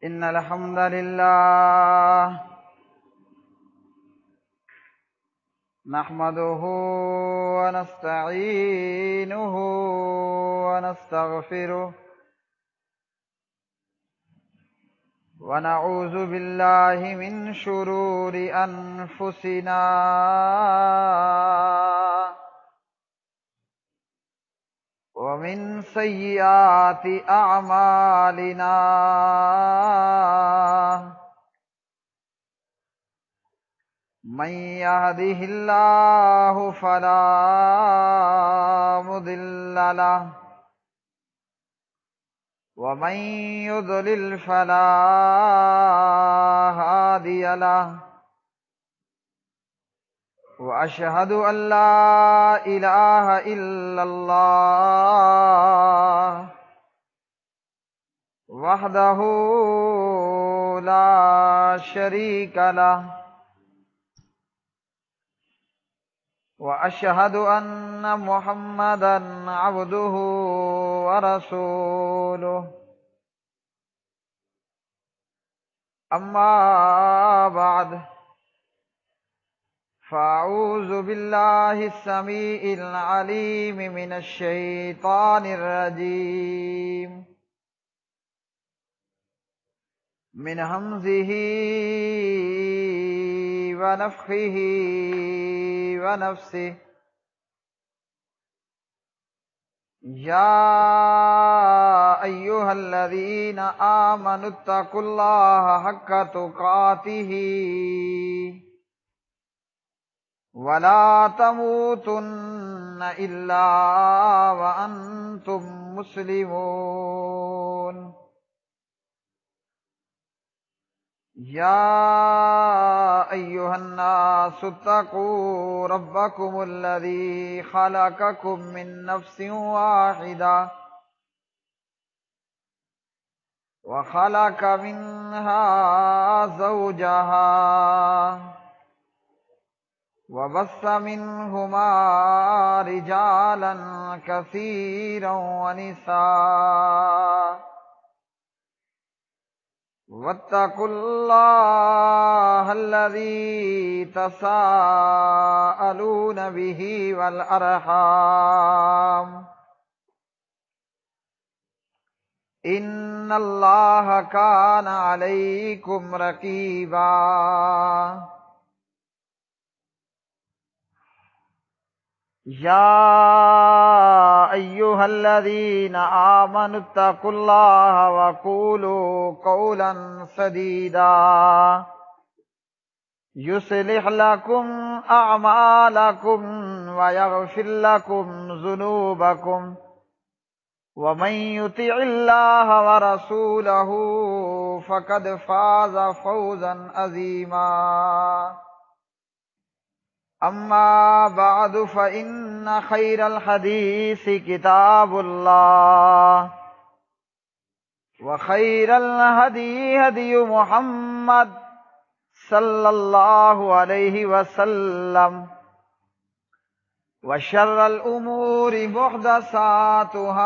إن الحمد لله نحمده ونستعينه ونستغفره ونعوذ بالله من شرور أنفسنا ومن سيئات أعمالنا من يهده الله فلا مضل له ومن يضلل فلا هادي له وأشهد أن لا إله إلا الله وحده لا شريك له وأشهد أن محمدًا عبده ورسوله أما بعد فأعوذ بالله السميع العليم من الشيطان الرجيم من همزه ونفخه ونفسه يا أيها الذين آمنوا اتقوا الله حق تقاته ولا تموتن إلا وأنتم مسلمون يا أيها الناس اتقوا ربكم الذي خلقكم من نفس واحدة وخلق منها زوجها وبث منهما رجالا كثيرا ونساء واتقوا الله الذي تساءلون به والأرحام إن الله كان عليكم رقيبا يا أيها الذين آمنوا اتقوا الله وقولوا قولا سديدا يصلح لكم أعمالكم ويغفر لكم ذنوبكم ومن يطع الله ورسوله فقد فاز فوزا عظيما أما بعد فإن خير الحديث كتاب الله وخير الهدي هدي محمد صلى الله عليه وسلم وشر الأمور محدثاتها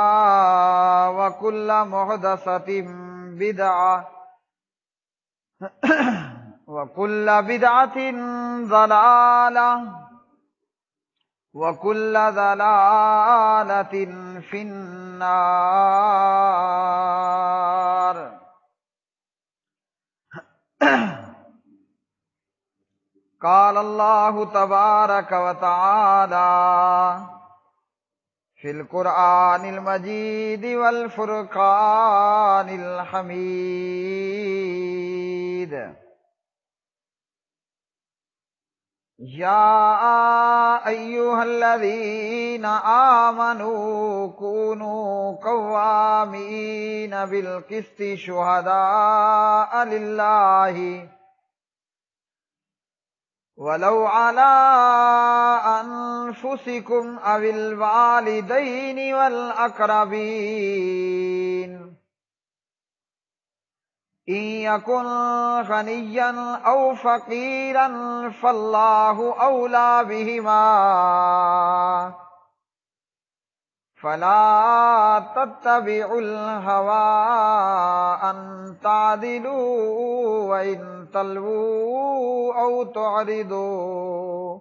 وكل محدثة بدعة وكل بدعة ضلالة وكل ضلالة في النار. قال الله تبارك وتعالى في القرآن المجيد والفرقان الحميد يا أيها الذين آمنوا كونوا قوامين بالقسط شهداء لله ولو على أنفسكم أو الوالدين والأقربين إن يكن غنيا أو فقيرا فالله أولى بهما فلا تتبعوا الهوى أن تعدلوا وإن تلووا أو تعرضوا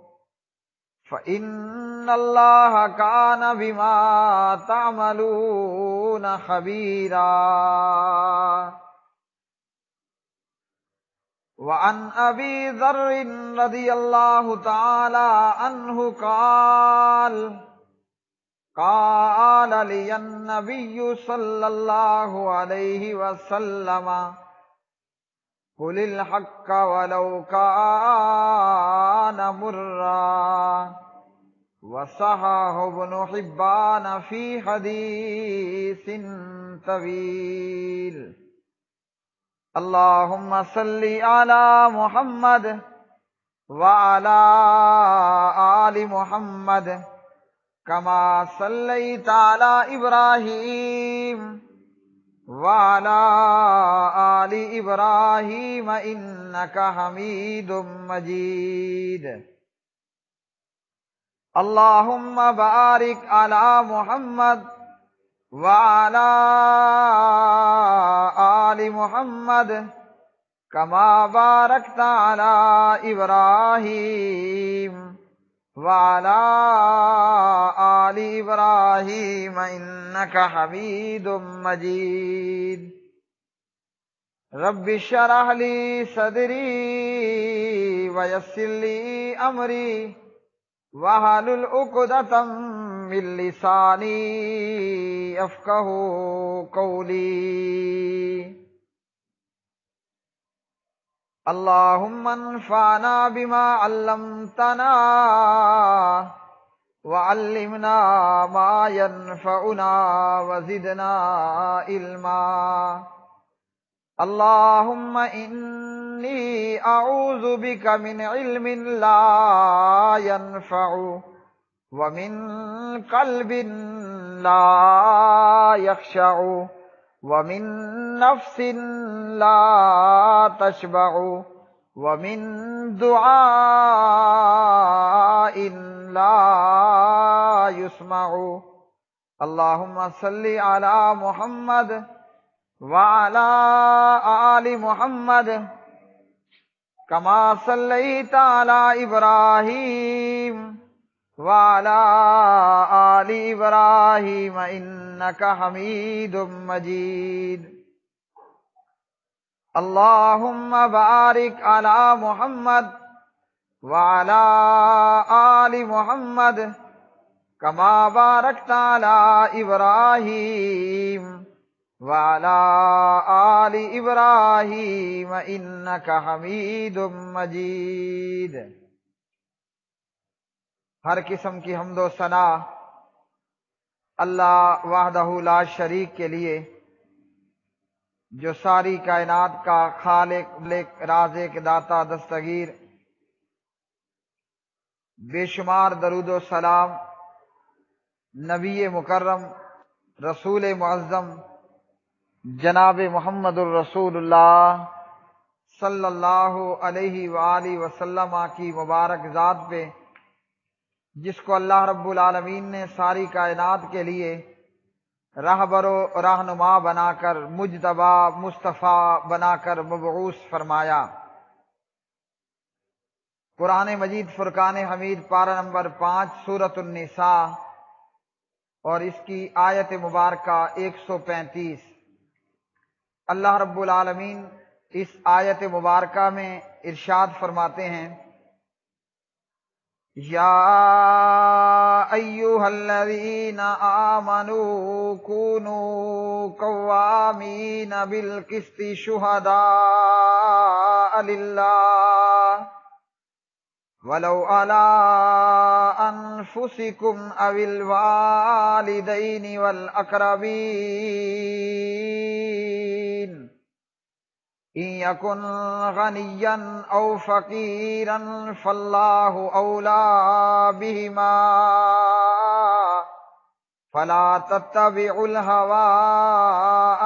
فإن الله كان بما تعملون خبيرا. وعن أبي ذر رضي الله تعالى عنه قال قال لي النبي صلى الله عليه وسلم قل الحق ولو كان مرا. وصححه ابن حبان في حديث طويل. اللهم صل على محمد وعلى آل محمد كما صليت على إبراهيم وعلى آل إبراهيم إنك حميد مجيد. اللهم بارك على محمد وعلى آل محمد كما باركت على إبراهيم وعلى آل إبراهيم إنك حميد مجيد. رب اشرح لي صدري ويسر لي أمري واحلل عقدة من لساني يفقهوا قولي. اللهم انفعنا بما علمتنا وعلمنا ما ينفعنا وزدنا علما. اللهم إني أعوذ بك من علم لا ينفع ومن قلب لا يخشع ومن نفس لا تشبع ومن دعاء لا يسمع. اللهم صل على محمد وعلى آل محمد كما صليت على إبراهيم وعلى آل إبراهيم إنك حميد مجيد. اللهم بارك على محمد وعلى آل محمد كما باركت على إبراهيم وعلى آل إبراهيم إنك حميد مجيد. ہر قسم کی حمد و ثنا اللہ وحدہ لا شریک کے لیے، جو ساری کائنات کا خالق رازق داتا دستگیر. بے شمار درود و سلام نبی مکرم رسول معظم جناب محمد الرسول اللہ صلی اللہ علیہ وآلہ وسلم کی مبارک ذات پہ، جس کو اللہ رب العالمین نے ساری کائنات کے لیے راہبر و رہنما بنا کر، مجتبی مصطفیٰ بنا کر مبعوث فرمایا. قرآن مجید فرقان حمید پارہ نمبر 5 سورۃ النساء اور اس کی آیت مبارکہ 135. اللہ رب العالمین اس آیت مبارکہ میں ارشاد فرماتے ہیں: یا ایھا الذین آمنوا کونوا قوامین بالقسط شہداء للہ ولو علی انفسکم او الوالدین والاقربین إن يكن غنيا أو فقيرا فالله أولى بهما فلا تتبعوا الهوى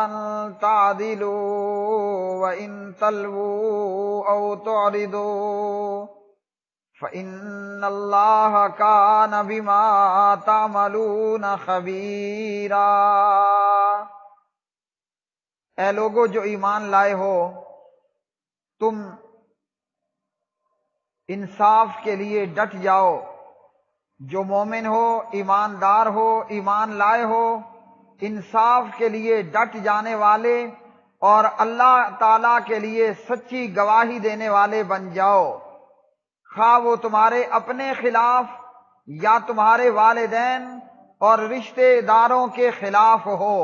أن تعدلوا وإن تلووا أو تعرضوا فإن الله كان بما تعملون خبيرا. اے لوگو جو ایمان لائے ہو، تم انصاف کے لیے ڈٹ جاؤ۔ جو مومن ہو، ایماندار ہو، ایمان لائے ہو، انصاف کے لیے ڈٹ جانے والے اور اللہ تعالیٰ کے لیے سچی گواہی دینے والے بن جاؤ، خواہ وہ تمہارے اپنے خلاف یا تمہارے والدین اور رشتے داروں کے خلاف ہو،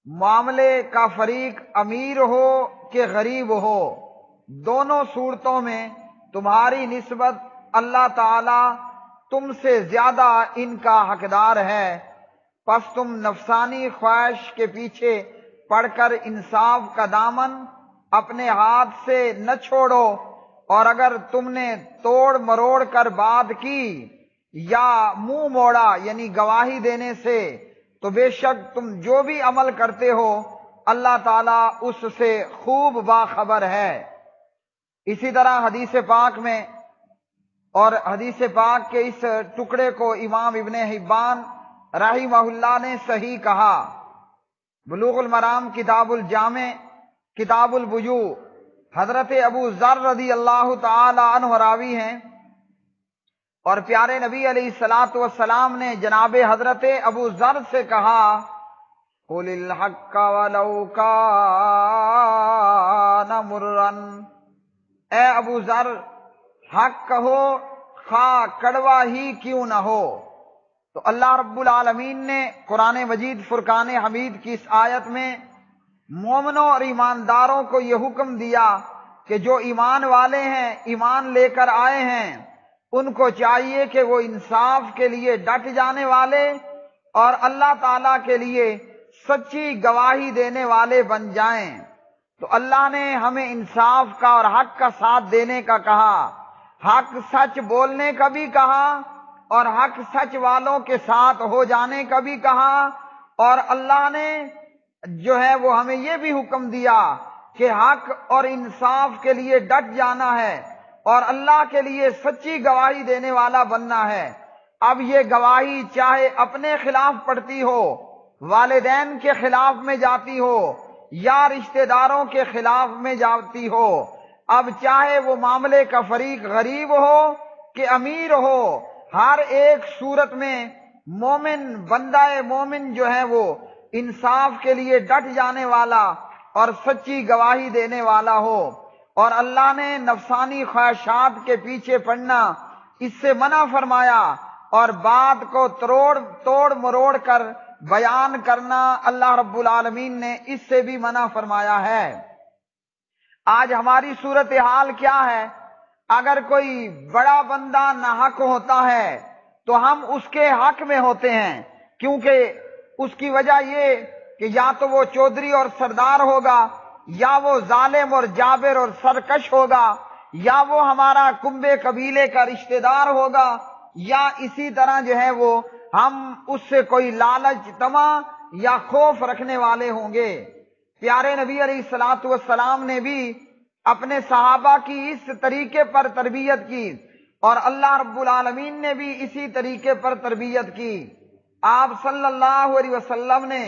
معاملے کا فریق امیر ہو کہ غریب ہو، دونوں صورتوں میں تمہاری نسبت اللہ تعالی تم سے زیادہ ان کا حقدار ہے۔ پس تم نفسانی خواہش کے پیچھے پڑ کر انصاف کا دامن اپنے ہاتھ سے نہ چھوڑو، اور اگر تم نے توڑ مروڑ کر بات کی یا منہ موڑا یعنی گواہی دینے سے، تو بے شک تم جو بھی عمل کرتے ہو اللہ تعالیٰ اس سے خوب باخبر ہے۔ اسی طرح حدیث پاک میں، اور حدیث پاک کے اس ٹکڑے کو امام ابن حبان رحمہ اللہ نے صحیح کہا۔ بلوغ المرام کتاب الجامع کتاب البیوع، حضرت ابو ذر رضی اللہ تعالی عنہ راوی ہیں، اور پیارے نبی علیہ الصلوۃ والسلام نے جناب حضرت ابو ذر سے کہا، قُلِ الْحَقَّ وَلَوْ كَانَ مُرًّا، اے ابو ذر حق کہو خواہ کڑوا ہی کیوں نہ ہو۔ تو اللہ رب العالمین نے قرآن مجید فرقان حمید کی اس آیت میں مومنوں اور ایمانداروں کو یہ حکم دیا کہ جو ایمان والے ہیں، ایمان لے کر آئے ہیں، ان کو چاہیے کہ وہ انصاف کے لیے ڈٹ جانے والے اور اللہ تعالیٰ کے لیے سچی گواہی دینے والے بن جائیں۔ تو اللہ نے ہمیں انصاف کا اور حق کا ساتھ دینے کا کہا، حق سچ بولنے کا بھی کہا، اور حق سچ والوں کے ساتھ ہو جانے کا بھی کہا، اور اللہ نے جو ہے وہ ہمیں یہ بھی حکم دیا کہ حق اور انصاف کے لیے ڈٹ جانا ہے اور اللہ کے لیے سچی گواہی دینے والا بننا ہے۔ اب یہ گواہی چاہے اپنے خلاف پڑتی ہو، والدین کے خلاف میں جاتی ہو، یا رشتہ داروں کے خلاف میں جاتی ہو، اب چاہے وہ معاملے کا فریق غریب ہو کہ امیر ہو، ہر ایک صورت میں مومن بندہ مومن جو ہے وہ انصاف کے لیے ڈٹ جانے والا اور سچی گواہی دینے والا ہو۔ اور اللہ نے نفسانی خواہشات کے پیچھے پڑنا اس سے منع فرمایا، اور بات کو توڑ مروڑ کر بیان کرنا اللہ رب العالمین نے اس سے بھی منع فرمایا ہے۔ آج ہماری صورتحال کیا ہے؟ اگر کوئی بڑا بندہ ناحق ہوتا ہے تو ہم اس کے حق میں ہوتے ہیں، کیونکہ اس کی وجہ یہ کہ یا تو وہ چودھری اور سردار ہوگا، یا وہ ظالم اور جابر اور سرکش ہوگا، یا وہ ہمارا کنبے قبیلے کا رشتہ دار ہوگا، یا اسی طرح جو ہے وہ ہم اس سے کوئی لالچ طمع یا خوف رکھنے والے ہوں گے۔ پیارے نبی علیہ الصلوۃ والسلام نے بھی اپنے صحابہ کی اس طریقے پر تربیت کی، اور اللہ رب العالمین نے بھی اسی طریقے پر تربیت کی۔ آپ صلی اللہ علیہ وسلم نے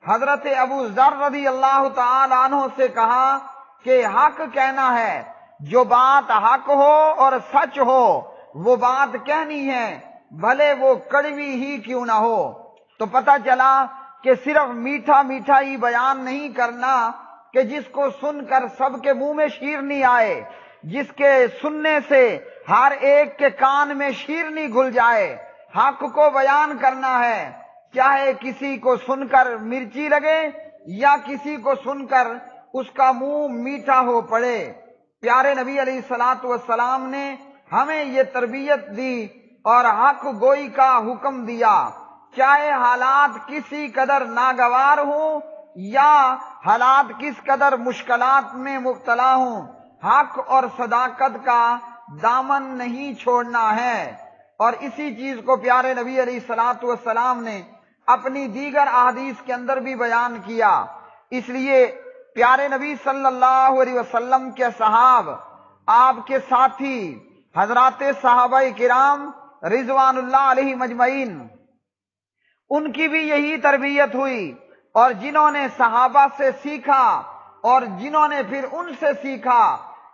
حضرت ابو ذر رضی اللہ تعالی عنہ سے کہا کہ حق کہنا ہے، جو بات حق ہو اور سچ ہو وہ بات کہنی ہے، بھلے وہ کڑوی ہی کیوں نہ ہو۔ تو پتہ چلا کہ صرف میٹھا میٹھا ہی بیان نہیں کرنا کہ جس کو سن کر سب کے منہ میں شیرنی آئے، جس کے سننے سے ہر ایک کے کان میں شیرنی گھل جائے۔ حق کو بیان کرنا ہے، چاہے کسی کو سن کر مرچی لگے یا کسی کو سن کر اس کا منہ میٹھا ہو پڑے۔ پیارے نبی علیہ الصلوۃ والسلام نے ہمیں یہ تربیت دی اور حق گوئی کا حکم دیا، چاہے حالات کسی قدر ناگوار ہوں یا حالات کس قدر مشکلات میں مبتلا ہوں، حق اور صداقت کا دامن نہیں چھوڑنا ہے۔ اور اسی چیز کو پیارے نبی علیہ الصلوۃ والسلام نے اپنی دیگر احادیث کے اندر بھی بیان کیا۔ اس لیے پیارے نبی صلی اللہ علیہ وسلم کے صحاب، آپ کے ساتھی حضرات صحابہ کرام رضوان اللہ علیہ مجمعین، ان کی بھی یہی تربیت ہوئی اور جنہوں نے صحابہ سے سیکھا اور جنہوں نے پھر ان سے سیکھا،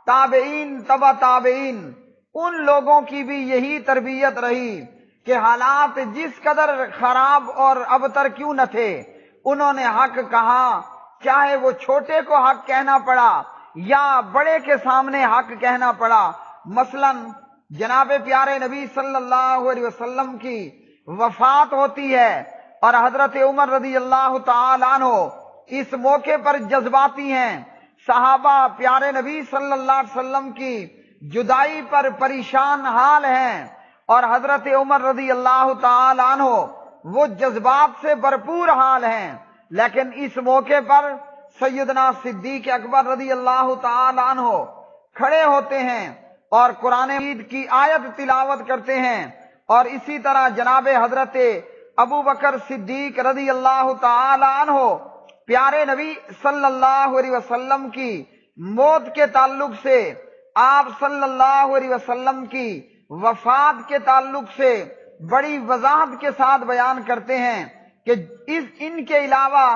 تابعین تبع تابعین، ان لوگوں کی بھی یہی تربیت رہی کہ حالات جس قدر خراب اور ابتر کیوں نہ تھے، انہوں نے حق کہا، چاہے وہ چھوٹے کو حق کہنا پڑا یا بڑے کے سامنے حق کہنا پڑا۔ مثلا جناب پیارے نبی صلی اللہ علیہ وسلم کی وفات ہوتی ہے اور حضرت عمر رضی اللہ تعالی عنہ اس موقع پر جذباتی ہیں، صحابہ پیارے نبی صلی اللہ علیہ وسلم کی جدائی پر پریشان حال ہیں، اور حضرت عمر رضی اللہ تعالی عنہ وہ جذبات سے بھرپور حال ہیں، لیکن اس موقع پر سیدنا صدیق اکبر رضی اللہ تعالی عنہ کھڑے ہوتے ہیں اور قرآن مجید کی آیت تلاوت کرتے ہیں، اور اسی طرح جناب حضرت ابو بکر صدیق رضی اللہ تعالی عنہ پیارے نبی صلی اللہ علیہ وسلم کی موت کے تعلق سے، آپ صلی اللہ علیہ وسلم کی وفات کے تعلق سے بڑی وضاحت کے ساتھ بیان کرتے ہیں کہ ان کے علاوہ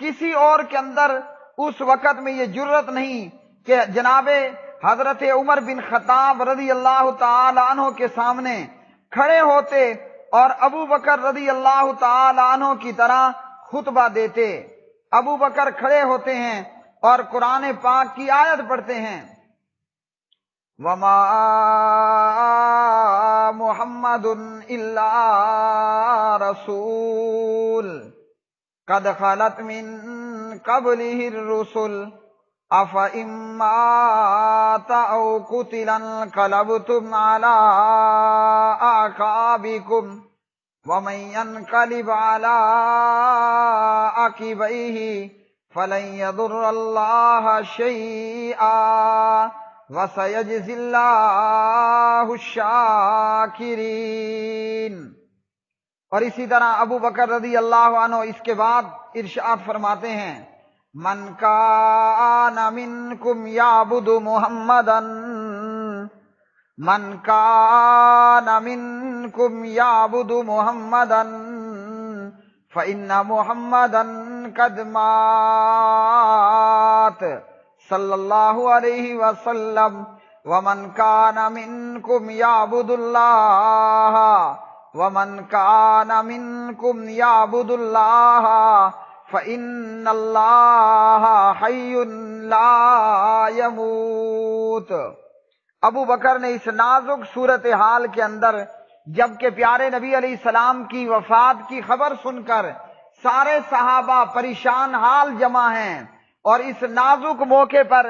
کسی اور کے اندر اس وقت میں یہ جرت نہیں کہ جناب حضرت عمر بن خطاب رضی اللہ تعالی عنہ کے سامنے کھڑے ہوتے اور ابو بکر رضی اللہ تعالی عنہ کی طرح خطبہ دیتے۔ ابو بکر کھڑے ہوتے ہیں اور قرآن پاک کی آیت پڑھتے ہیں، وَمَا مُحَمَّدٌ إِلَّا رَسُولٌ قَدْ خَلَتْ مِن قَبْلِهِ الرُّسُلُ أَفَإِن مَّاتَ أَوْ قُتِلَ انقَلَبْتُمْ عَلَىٰ أَعْقَابِكُمْ وَمَن يَنقَلِبْ عَلَىٰ عَقِبَيْهِ فَلَن يَضُرَّ اللَّهَ شَيْئًا وَسَيَجْزِي اللَّهُ الشَّاكِرِينَ۔ اور اسی طرح ابو بکر رضی اللہ عنہ اس کے بعد ارشاد فرماتے ہیں، من کان منکم یعبد محمدا، من کان منکم یعبد محمدا فإن محمدا قد مات صلی اللہ علیہ وسلم، ومن کان منکم یعبد اللہ، ومن کان منکم یعبد اللہ فإن اللہ حی لا یموت۔ ابو بکر نے اس نازک صورتحال کے اندر جبکہ پیارے نبی علیہ السلام کی وفات کی خبر سن کر سارے صحابہ پریشان حال جمع ہیں، اور اس نازک موقع پر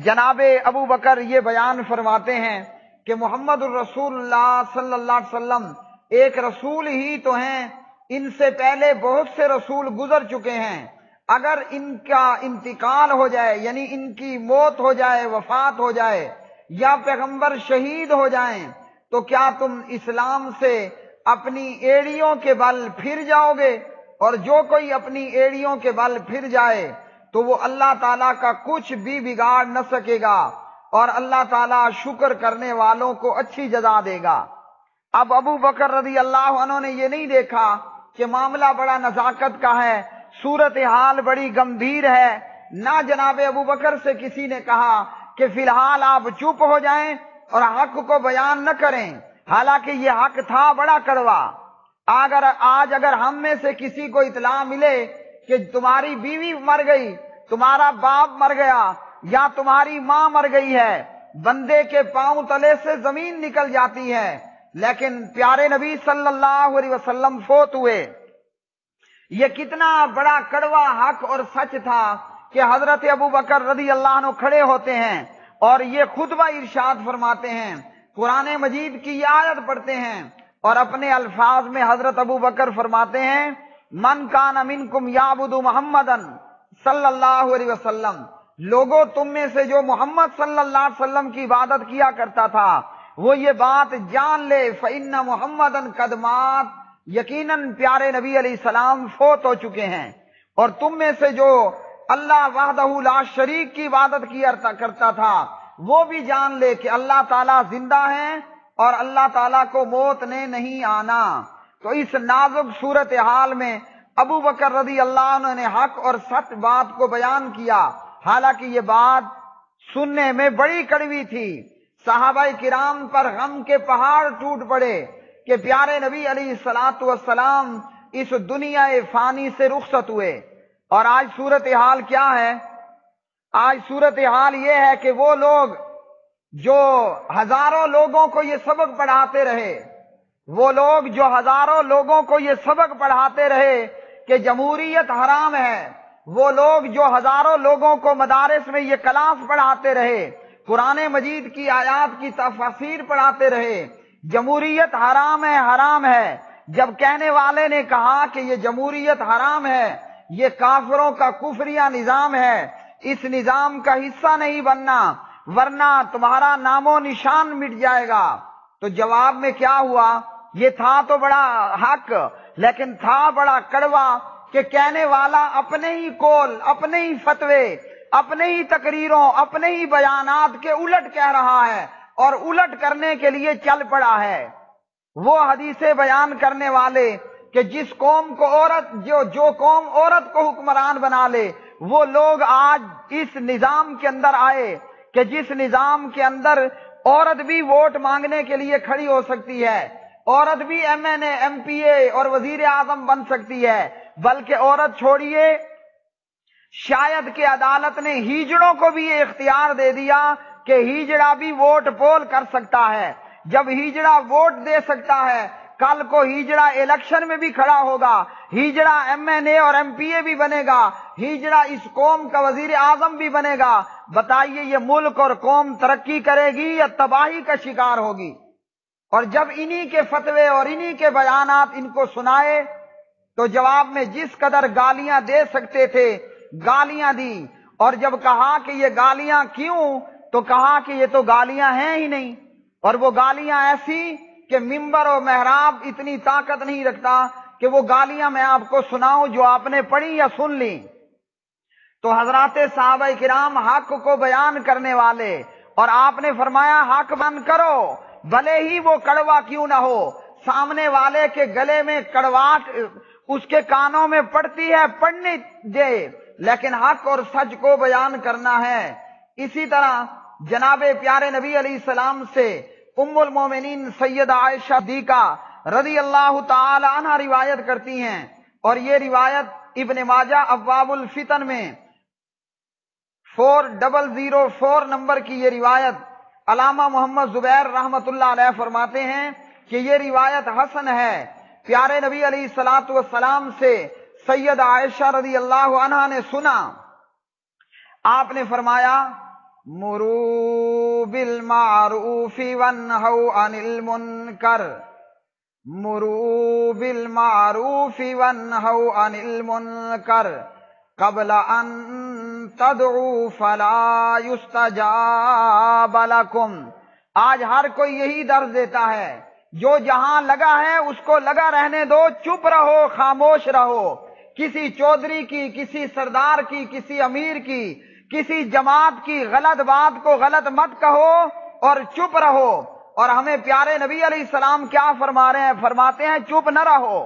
جناب ابو بکر یہ بیان فرماتے ہیں کہ محمد الرسول اللہ صلی اللہ علیہ وسلم ایک رسول ہی تو ہیں، ان سے پہلے بہت سے رسول گزر چکے ہیں، اگر ان کا انتقال ہو جائے یعنی ان کی موت ہو جائے، وفات ہو جائے یا پیغمبر شہید ہو جائیں تو کیا تم اسلام سے اپنی ایڑیوں کے بل پھر جاؤ گے؟ اور جو کوئی اپنی ایڑیوں کے بل پھر جائے تو وہ اللہ تعالیٰ کا کچھ بھی بگاڑ نہ سکے گا، اور اللہ تعالیٰ شکر کرنے والوں کو اچھی جزا دے گا۔ اب ابو بکر رضی اللہ عنہ نے یہ نہیں دیکھا کہ معاملہ بڑا نزاکت کا ہے، صورتحال بڑی گمبھیر ہے، نہ جناب ابو بکر سے کسی نے کہا کہ فی الحال آپ چپ ہو جائیں اور حق کو بیان نہ کریں، حالانکہ یہ حق تھا بڑا کڑوا۔ آج اگر ہم میں سے کسی کو اطلاع ملے کہ تمہاری بیوی مر گئی، تمہارا باپ مر گیا یا تمہاری ماں مر گئی ہے، بندے کے پاؤں تلے سے زمین نکل جاتی ہے، لیکن پیارے نبی صلی اللہ علیہ وسلم فوت ہوئے۔ یہ کتنا بڑا کڑوا حق اور سچ تھا کہ حضرت ابو بکر رضی اللہ عنہ کھڑے ہوتے ہیں اور یہ خطبہ ارشاد فرماتے ہیں، قرآن مجید کی یہ آیت پڑھتے ہیں اور اپنے الفاظ میں حضرت ابو بکر فرماتے ہیں، من کان منکم یعبد محمدا صلی اللہ علیہ وسلم، لوگوں تم میں سے جو محمد صلی اللہ علیہ وسلم کی عبادت کیا کرتا تھا وہ یہ بات جان لے، فإن محمدا قد مات، یقیناً پیارے نبی علیہ السلام فوت ہو چکے ہیں، اور تم میں سے جو اللہ وحدہ لا شریک کی عبادت کیا کرتا تھا وہ بھی جان لے کہ اللہ تعالیٰ زندہ ہیں اور اللہ تعالیٰ کو موت نے نہیں آنا۔ تو اس نازک صورتحال میں ابو بکر رضی اللہ عنہ نے حق اور سچ بات کو بیان کیا، حالانکہ یہ بات سننے میں بڑی کڑوی تھی۔ صحابہ کرام پر غم کے پہاڑ ٹوٹ پڑے کہ پیارے نبی علیہ الصلوۃ والسلام اس دنیا فانی سے رخصت ہوئے۔ اور آج صورتحال کیا ہے؟ آج صورتحال یہ ہے کہ وہ لوگ جو ہزاروں لوگوں کو یہ سبق پڑھاتے رہے، وہ لوگ جو ہزاروں لوگوں کو یہ سبق پڑھاتے رہے کہ جمہوریت حرام ہے، وہ لوگ جو ہزاروں لوگوں کو مدارس میں یہ کلاس پڑھاتے رہے، قرآن مجید کی آیات کی تفاسیر پڑھاتے رہے، جمہوریت حرام ہے حرام ہے۔ جب کہنے والے نے کہا کہ یہ جمہوریت حرام ہے، یہ کافروں کا کفریہ نظام ہے، اس نظام کا حصہ نہیں بننا ورنہ تمہارا نام و نشان مٹ جائے گا، تو جواب میں کیا ہوا؟ یہ تھا تو بڑا حق، لیکن تھا بڑا کڑوا کہ کہنے والا اپنے ہی قول، اپنے ہی فتوے، اپنے ہی تقریروں، اپنے ہی بیانات کے الٹ کہہ رہا ہے اور الٹ کرنے کے لیے چل پڑا ہے۔ وہ حدیثیں بیان کرنے والے کہ جس قوم کو جو قوم عورت کو حکمران بنا لے، وہ لوگ آج اس نظام کے اندر آئے کہ جس نظام کے اندر عورت بھی ووٹ مانگنے کے لیے کھڑی ہو سکتی ہے، عورت بھی ایم این اے، ایم پی اے اور وزیر اعظم بن سکتی ہے، بلکہ عورت چھوڑیے، شاید کہ عدالت نے ہیجڑوں کو بھی یہ اختیار دے دیا کہ ہیجڑا بھی ووٹ پول کر سکتا ہے۔ جب ہیجڑا ووٹ دے سکتا ہے، کل کو ہیجڑا الیکشن میں بھی کھڑا ہوگا، ہیجڑا ایم این اے اور ایم پی اے بھی بنے گا، ہیجڑا اس قوم کا وزیر اعظم بھی بنے گا۔ بتائیے یہ ملک اور قوم ترقی کرے گی یا تباہی کا شکار ہوگی؟ اور جب انہی کے فتوے اور انہی کے بیانات ان کو سنائے تو جواب میں جس قدر گالیاں دے سکتے تھے گالیاں دی، اور جب کہا کہ یہ گالیاں کیوں، تو کہا کہ یہ تو گالیاں ہیں ہی نہیں، اور وہ گالیاں ایسی کہ ممبر و محراب اتنی طاقت نہیں رکھتا کہ وہ گالیاں میں آپ کو سناؤں جو آپ نے پڑھی یا سن لی۔ تو حضرات صحابہ کرام حق کو بیان کرنے والے، اور آپ نے فرمایا حق بیان کرو بھلے ہی وہ کڑوا کیوں نہ ہو، سامنے والے کے گلے میں کڑواہٹ اس کے کانوں میں پڑتی ہے، پڑنے دے، لیکن حق اور سچ کو بیان کرنا ہے۔ اسی طرح جناب پیارے نبی علیہ السلام سے ام المومنین سیدہ عائشہ صدیقہ رضی اللہ تعالی عنہ روایت کرتی ہیں، اور یہ روایت ابن ماجہ ابواب الفتن میں 4004 نمبر کی یہ روایت علامہ محمد زبیر رحمت اللہ علیہ فرماتے ہیں کہ یہ روایت حسن ہے۔ پیارے نبی علیہ الصلوۃ والسلام سے سید عائشہ رضی اللہ عنہا نے سنا، آپ نے فرمایا مروا بالمعروف وانہوا عن المنکر، مروا بالمعروف وانہوا عن المنکر قبل ان تدعوا فلا یستجاب لکم۔ آج ہر کوئی یہی درس دیتا ہے، جو جہاں لگا ہے اس کو لگا رہنے دو، چپ رہو، خاموش رہو، کسی چودھری کی، کسی سردار کی، کسی امیر کی، کسی جماعت کی غلط بات کو غلط مت کہو اور چپ رہو۔ اور ہمیں پیارے نبی علیہ السلام کیا فرما رہے ہیں؟ فرماتے ہیں چپ نہ رہو۔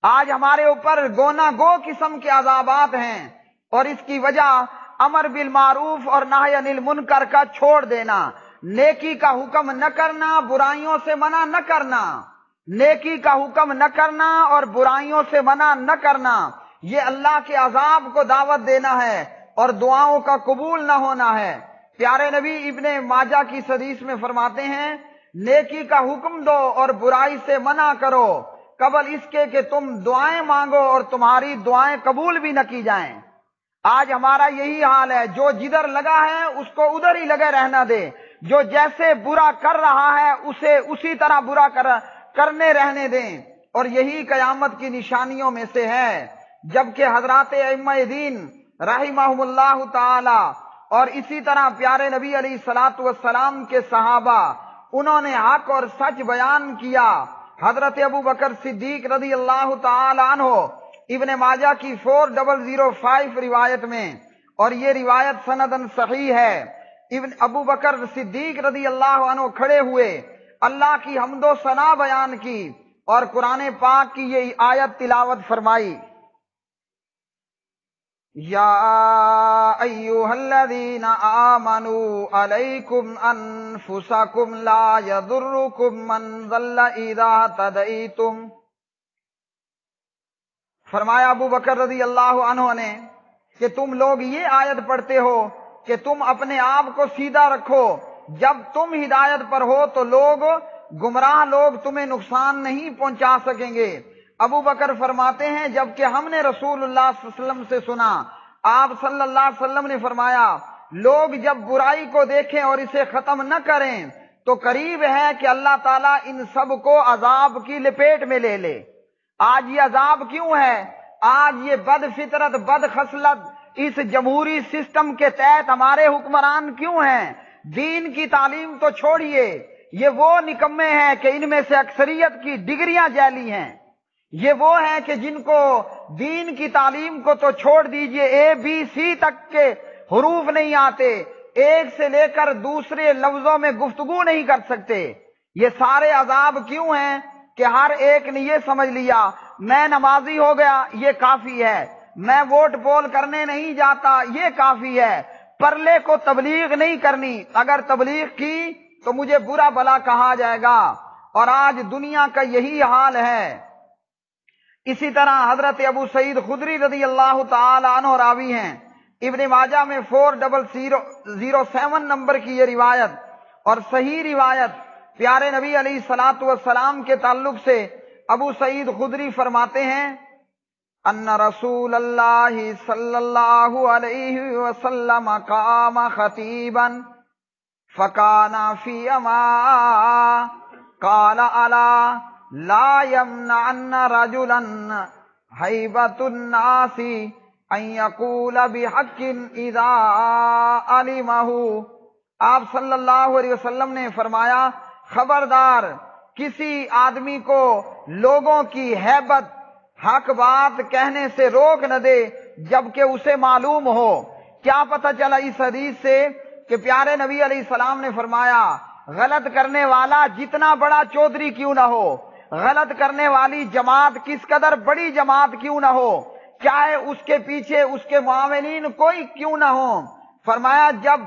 آج ہمارے اوپر گونا گو قسم کے عذابات ہیں، اور اس کی وجہ امر بالمعروف اور نہی عن المنکر کا چھوڑ دینا، نیکی کا حکم نہ کرنا، برائیوں سے منع نہ کرنا، نیکی کا حکم نہ کرنا اور برائیوں سے منع نہ کرنا، یہ اللہ کے عذاب کو دعوت دینا ہے اور دعاؤں کا قبول نہ ہونا ہے۔ پیارے نبی ابن ماجہ کی حدیث میں فرماتے ہیں نیکی کا حکم دو اور برائی سے منع کرو قبل اس کے کہ تم دعائیں مانگو اور تمہاری دعائیں قبول بھی نہ کی جائیں۔ آج ہمارا یہی حال ہے، جو جدھر لگا ہے اس کو ادھر ہی لگے رہنا دے، جو جیسے برا کر رہا ہے اسے اسی طرح برا کرنے رہنے دیں، اور یہی قیامت کی نشانیوں میں سے ہے۔ جبکہ حضرات ائمہ دین رحمہم اللہ تعالی اور اسی طرح پیارے نبی علیہ الصلوۃ والسلام کے صحابہ، انہوں نے حق اور سچ بیان کیا۔ حضرت ابو بکر صدیق رضی اللہ تعالی عنہ ابن ماجہ کی 4005 روایت میں، اور یہ روایت سندن صحیح ہے، ابو بکر صدیق رضی اللہ عنہ کھڑے ہوئے، اللہ کی حمد و ثنا بیان کی اور قرآن پاک کی یہ آیت تلاوت فرمائی۔ یا ایھا الذین آمنوا علیکم انفسکم لا یضرکم من ضل اذا اہتدیتم۔ فرمایا ابو بکر رضی اللہ عنہ نے کہ تم لوگ یہ آیت پڑھتے ہو کہ تم اپنے آپ کو سیدھا رکھو، جب تم ہدایت پر ہو تو گمراہ لوگ تمہیں نقصان نہیں پہنچا سکیں گے۔ ابو بکر فرماتے ہیں جبکہ ہم نے رسول اللہ صلی اللہ علیہ وسلم سے سنا، آپ صلی اللہ علیہ وسلم نے فرمایا لوگ جب برائی کو دیکھیں اور اسے ختم نہ کریں تو قریب ہے کہ اللہ تعالیٰ ان سب کو عذاب کی لپیٹ میں لے لے۔ آج یہ عذاب کیوں ہے؟ آج یہ بد فطرت، بد خصلت اس جمہوری سسٹم کے تحت ہمارے حکمران کیوں ہیں؟ دین کی تعلیم تو چھوڑیے، یہ وہ نکمے ہیں کہ ان میں سے اکثریت کی ڈگریاں جعلی ہیں۔ یہ وہ ہیں کہ جن کو دین کی تعلیم کو تو چھوڑ دیجئے، ABC تک کے حروف نہیں آتے، ایک سے لے کر دوسرے لفظوں میں گفتگو نہیں کر سکتے۔ یہ سارے عذاب کیوں ہیں کہ ہر ایک نے یہ سمجھ لیا میں نمازی ہو گیا یہ کافی ہے، میں ووٹ پول کرنے نہیں جاتا یہ کافی ہے، پرلے کو تبلیغ نہیں کرنی، اگر تبلیغ کی تو مجھے برا بلا کہا جائے گا۔ اور آج دنیا کا یہی حال ہے۔ اسی طرح حضرت ابو سعید خدری رضی اللہ تعالی عنہ راوی ہیں، ابن ماجہ میں 4007 نمبر کی یہ روایت اور صحیح روایت پیارے نبی علیہ الصلوۃ والسلام کے تعلق سے ابو سعید خدری فرماتے ہیں ان رسول اللہ صلی اللہ علیہ وسلم قام خطیبا فکان فی اما قال الا لا يمنعن رجلا ہیبۃ الناس ان یقول بحق اذا علمہ۔ آپ صلی اللہ علیہ وسلم نے فرمایا خبردار کسی آدمی کو لوگوں کی ہیبت حق بات کہنے سے روک نہ دے جبکہ اسے معلوم ہو۔ کیا پتہ چلا اس حدیث سے کہ پیارے نبی علیہ السلام نے فرمایا غلط کرنے والا جتنا بڑا چودھری کیوں نہ ہو، غلط کرنے والی جماعت کس قدر بڑی جماعت کیوں نہ ہو، چاہے اس کے پیچھے اس کے معاونین کوئی کیوں نہ ہو، فرمایا جب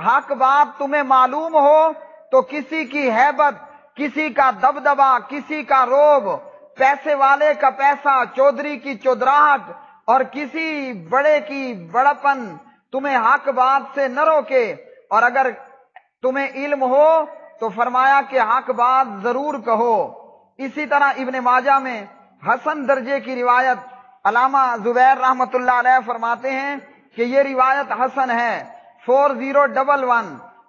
حق بات تمہیں معلوم ہو تو کسی کی ہیبت، کسی کا دبدبا، کسی کا روب، پیسے والے کا پیسہ، چودھری کی چودراہٹ اور کسی بڑے کی بڑپن تمہیں حق بات سے نہ روکے، اور اگر تمہیں علم ہو تو فرمایا کہ حق بات ضرور کہو۔ اسی طرح ابن ماجہ میں حسن درجے کی روایت علامہ زبیر رحمت اللہ علیہ فرماتے ہیں کہ یہ روایت حسن ہے۔ 4011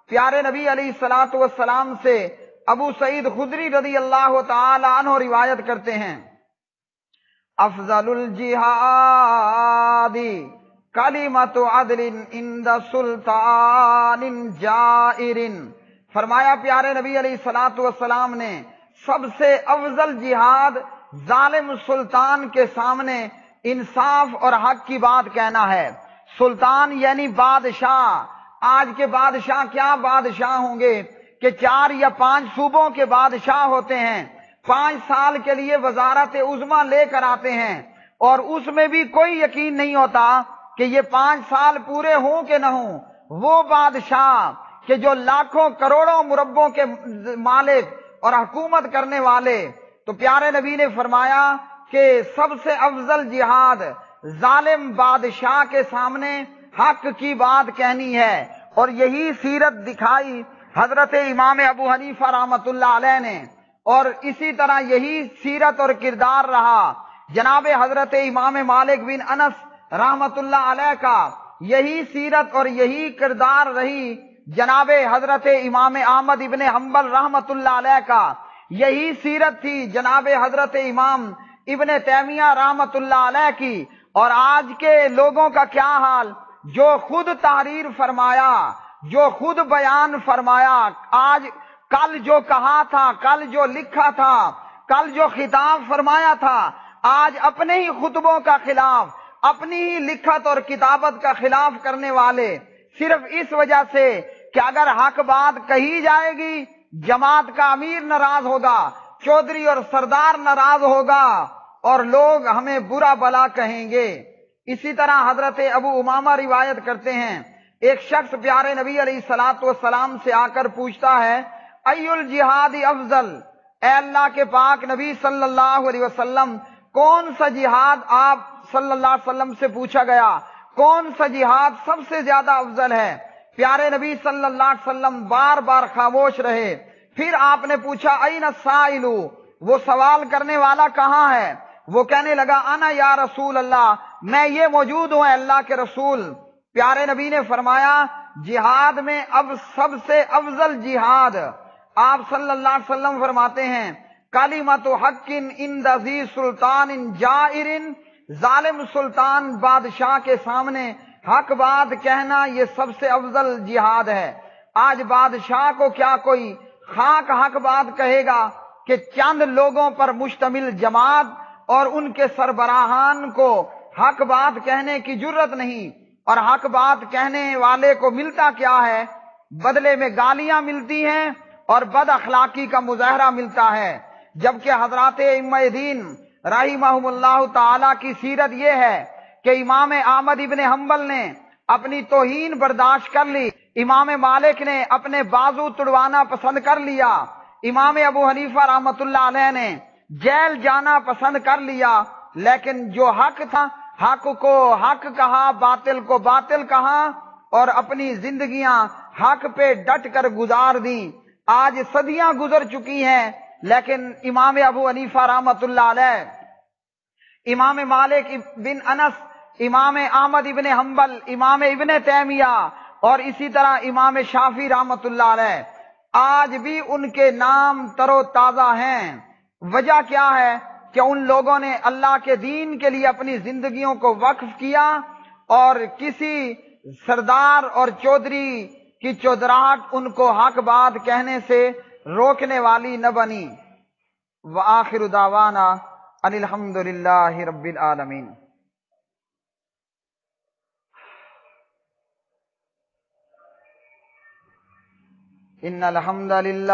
پیارے نبی علیہ الصلوۃ والسلام سے ابو سعید خدری رضی اللہ تعالی عنہ روایت کرتے ہیں افضل الجہاد کلمۃ عدل عند سلطان جائر۔ فرمایا پیارے نبی علیہ الصلوۃ والسلام نے سب سے افضل جہاد ظالم سلطان کے سامنے انصاف اور حق کی بات کہنا ہے۔ سلطان یعنی بادشاہ۔ آج کے بادشاہ کیا بادشاہ ہوں گے کہ 4 یا 5 صوبوں کے بادشاہ ہوتے ہیں، 5 سال کے لیے وزارت عظمیٰ لے کر آتے ہیں اور اس میں بھی کوئی یقین نہیں ہوتا کہ یہ 5 سال پورے ہوں کہ نہ ہوں۔ وہ بادشاہ کہ جو لاکھوں کروڑوں مربوں کے مالک اور حکومت کرنے والے، تو پیارے نبی نے فرمایا کہ سب سے افضل جہاد ظالم بادشاہ کے سامنے حق کی بات کہنی ہے، اور یہی سیرت دکھائی حضرت امام ابو حنیفہ رحمت اللہ علیہ نے، اور اسی طرح یہی سیرت اور کردار رہا جناب حضرت امام مالک بن انس رحمت اللہ علیہ کا، یہی سیرت اور یہی کردار رہی جناب حضرت امام احمد ابن حنبل رحمت اللہ علیہ کا، یہی سیرت تھی جناب حضرت امام ابن تیمیہ رحمت اللہ علیہ کی۔ اور آج کے لوگوں کا کیا حال؟ جو خود تحریر فرمایا، جو خود بیان فرمایا، آج کل جو کہا تھا، کل جو لکھا تھا، کل جو خطاب فرمایا تھا، آج اپنے ہی خطبوں کا خلاف، اپنی ہی لکھت اور کتابت کا خلاف کرنے والے، صرف اس وجہ سے کہ اگر حق بات کہی جائے گی جماعت کا امیر ناراض ہوگا، چودھری اور سردار ناراض ہوگا اور لوگ ہمیں برا بلا کہیں گے۔ اسی طرح حضرت ابو امامہ روایت کرتے ہیں، ایک شخص پیارے نبی علیہ الصلوۃ والسلام سے آ کر پوچھتا ہے ای الجہاد افضل، اے اللہ کے پاک نبی صلی اللہ علیہ وسلم کون سا جہاد، آپ صلی اللہ علیہ وسلم سے پوچھا گیا کون سا جہاد سب سے زیادہ افضل ہے؟ پیارے نبی صلی اللہ علیہ وسلم بار بار خاموش رہے۔ پھر آپ نے پوچھا این السائل، وہ سوال کرنے والا کہاں ہے؟ وہ کہنے لگا انا یا رسول اللہ، میں یہ موجود ہوں اے اللہ کے رسول۔ پیارے نبی نے فرمایا جہاد میں اب سب سے افضل جہاد، آپ صلی اللہ علیہ وسلم فرماتے ہیں کلمۃ حق عند ذی سلطان جائر، ظالم سلطان بادشاہ کے سامنے حق بات کہنا یہ سب سے افضل جہاد ہے۔ آج بادشاہ کو کیا کوئی خاک حق بات کہے گا کہ چند لوگوں پر مشتمل جماعت اور ان کے سربراہان کو حق بات کہنے کی جرت نہیں، اور حق بات کہنے والے کو ملتا کیا ہے؟ بدلے میں گالیاں ملتی ہیں اور بد اخلاقی کا مظاہرہ ملتا ہے۔ جبکہ حضرات ائمہ دین رحمہم اللہ تعالی کی سیرت یہ ہے کہ امام احمد ابن حنبل نے اپنی توہین برداشت کر لی، امام مالک نے اپنے بازو تڑوانا پسند کر لیا، امام ابو حنیفہ رحمۃ اللہ علیہ نے جیل جانا پسند کر لیا، لیکن جو حق تھا حق کو حق کہا، باطل کو باطل کہا اور اپنی زندگیاں حق پہ ڈٹ کر گزار دیں۔ آج صدیاں گزر چکی ہیں لیکن امام ابو حنیفہ رحمۃ اللہ علیہ، امام مالک بن انس، امام احمد ابن حنبل، امام ابن تیمیہ اور اسی طرح امام شافعی رحمۃ اللہ علیہ، آج بھی ان کے نام تر و تازہ ہیں۔ وجہ کیا ہے؟ کہ ان لوگوں نے اللہ کے دین کے لیے اپنی زندگیوں کو وقف کیا اور کسی سردار اور چودھری کی چودراہٹ ان کو حق بات کہنے سے روکنے والی نہ بنی۔ وآخر دعوانا ان الحمد للہ رب العالمین۔ ان الحمد للہ